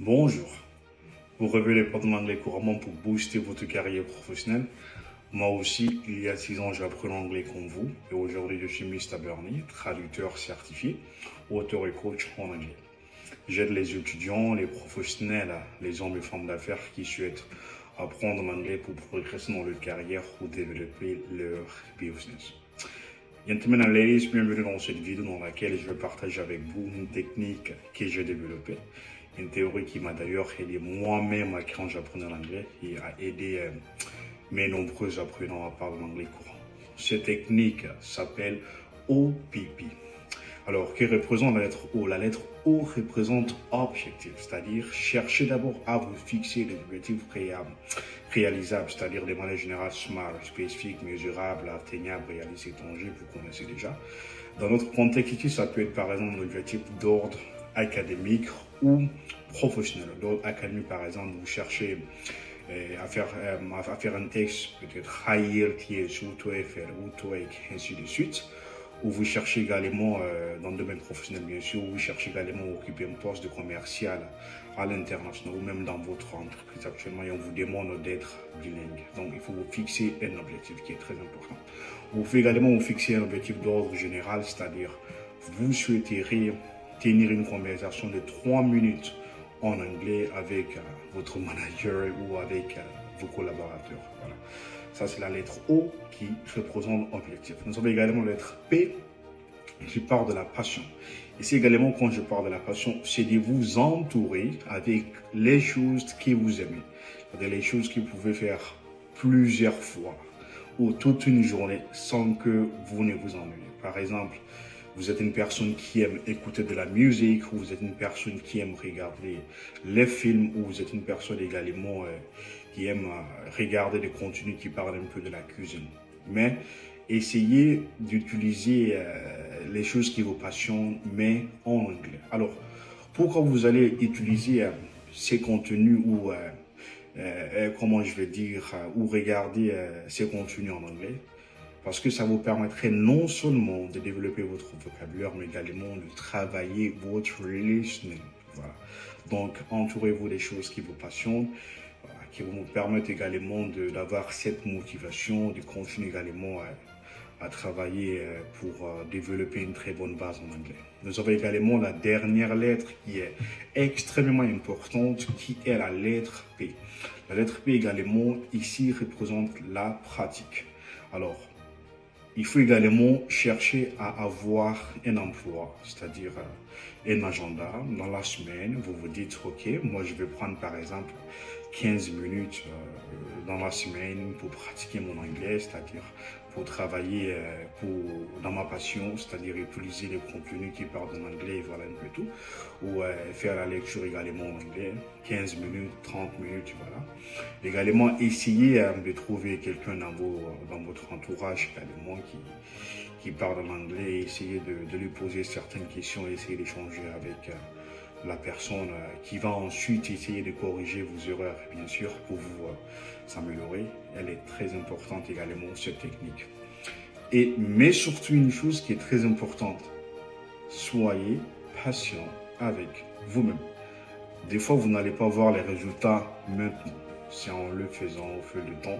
Bonjour. Vous rêvez les portes d'anglais couramment pour booster votre carrière professionnelle. Moi aussi, il y a 6 ans, j'apprends l'anglais comme vous. Et aujourd'hui, je suis Mr. Bernie, traducteur certifié, auteur et coach en anglais. J'aide les étudiants, les professionnels, les hommes et femmes d'affaires qui souhaitent apprendre l'anglais pour progresser dans leur carrière ou développer leur business. Gentlemen and ladies, bienvenue dans cette vidéo dans laquelle je vais partager avec vous une technique que j'ai développée. Une théorie qui m'a d'ailleurs aidé moi-même quand j'apprenais l'anglais et a aidé mes nombreux apprenants à parler l'anglais courant. Cette technique s'appelle OPP. Alors, que représente la lettre O? La lettre O représente objectif, c'est-à-dire chercher d'abord à vous fixer des objectifs réalisables, c'est-à-dire de manière générale smart, spécifique, mesurable, atteignable, réaliste et tangible, vous connaissez déjà. Dans notre contexte ici, ça peut être par exemple un objectif d'ordre académique ou professionnel. D'ordre académique, par exemple, vous cherchez à faire un texte, peut-être High IELTS ou TOEFL ou TOEIC, ainsi de suite. Ou vous cherchez également, dans le domaine professionnel bien sûr, vous cherchez également à occuper un poste de commercial à l'international ou même dans votre entreprise actuellement et on vous demande d'être bilingue. Donc il faut vous fixer un objectif qui est très important. Vous pouvez également vous fixer un objectif d'ordre général, c'est-à-dire vous souhaiteriez tenir une conversation de 3 minutes en anglais avec votre manager ou avec vos collaborateurs. Voilà. Ça, c'est la lettre O qui représente objectif. Nous avons également la lettre P qui parle de la passion. Ici également, quand je parle de la passion, c'est de vous entourer avec les choses que vous aimez. C'est-à-dire les choses que vous pouvez faire plusieurs fois ou toute une journée sans que vous ne vous ennuyez. Par exemple, vous êtes une personne qui aime écouter de la musique, ou vous êtes une personne qui aime regarder les films, ou vous êtes une personne également qui aime regarder des contenus qui parlent un peu de la cuisine. Mais essayez d'utiliser les choses qui vous passionnent, mais en anglais. Alors, pourquoi vous allez utiliser ces contenus ou comment je vais dire, ou regarder ces contenus en anglais? Parce que ça vous permettrait non seulement de développer votre vocabulaire, mais également de travailler votre listening. Voilà. Donc, entourez-vous des choses qui vous passionnent, qui vont vous permettre également d'avoir cette motivation, de continuer également à travailler pour développer une très bonne base en anglais. Nous avons également la dernière lettre qui est extrêmement importante, qui est la lettre P. La lettre P également, ici, représente la pratique. Alors, il faut également chercher à avoir un emploi, c'est-à-dire un agenda. Dans la semaine, vous vous dites, OK, moi je vais prendre par exemple 15 minutes dans la semaine pour pratiquer mon anglais, c'est-à-dire pour travailler dans ma passion, c'est-à-dire utiliser les contenus qui parlent en anglais, voilà un peu tout, ou faire la lecture également en anglais, 15 minutes, 30 minutes, voilà. Également, essayez de trouver quelqu'un dans votre entourage également qui parle en anglais, essayez de lui poser certaines questions, essayez d'échanger avec la personne qui va ensuite essayer de corriger vos erreurs, bien sûr, pour vous s'améliorer. Elle est très importante également, cette technique. Mais surtout une chose qui est très importante, soyez patient avec vous-même. Des fois, vous n'allez pas voir les résultats maintenant. C'est en le faisant au fil du temps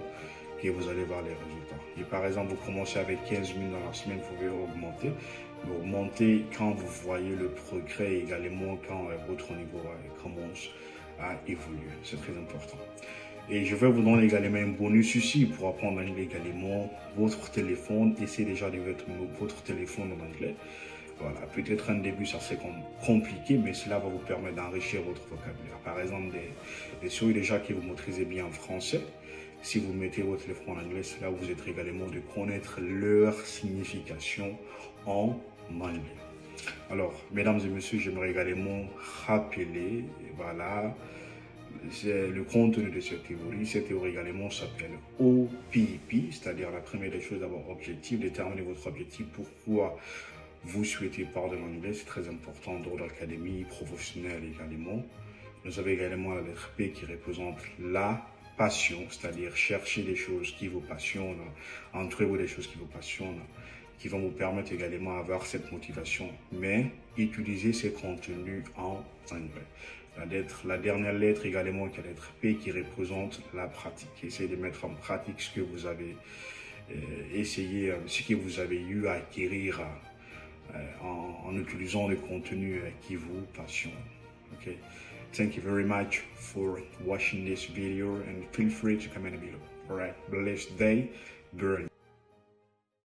que vous allez voir les résultats. Et par exemple, vous commencez avec 15 minutes dans la semaine, vous pouvez augmenter. Mais augmenter quand vous voyez le progrès, également quand votre niveau commence à évoluer. C'est très important. Et je vais vous donner également un bonus ici pour apprendre l'anglais également. Votre téléphone, essayez déjà de mettre votre téléphone en anglais. Voilà, peut-être un début, ça c'est compliqué, mais cela va vous permettre d'enrichir votre vocabulaire. Par exemple, des choses déjà que vous maîtrisez bien en français. Si vous mettez votre téléphone en anglais, cela vous aide également de connaître leur signification en anglais. Alors, mesdames et messieurs, j'aimerais également rappeler, voilà, le contenu de cette théorie. Cette théorie également s'appelle OPP, c'est-à-dire la première des choses d'abord objectif, déterminer votre objectif, pourquoi vous souhaitez parler l'anglais, c'est très important dans l'académie professionnelle également. Nous avons également la lettre P qui représente la passion, c'est-à-dire chercher des choses qui vous passionnent, entourez-vous des choses qui vous passionnent, qui vont vous permettre également d'avoir cette motivation, mais utilisez ces contenus en anglais. La dernière lettre également qui est la lettre P qui représente la pratique. Essayez de mettre en pratique ce que vous avez essayé, ce que vous avez eu à acquérir en utilisant le contenu qui vous passionne. Okay. Thank you very much for watching this video and feel free to comment below. Alright, blessed day, Bernie.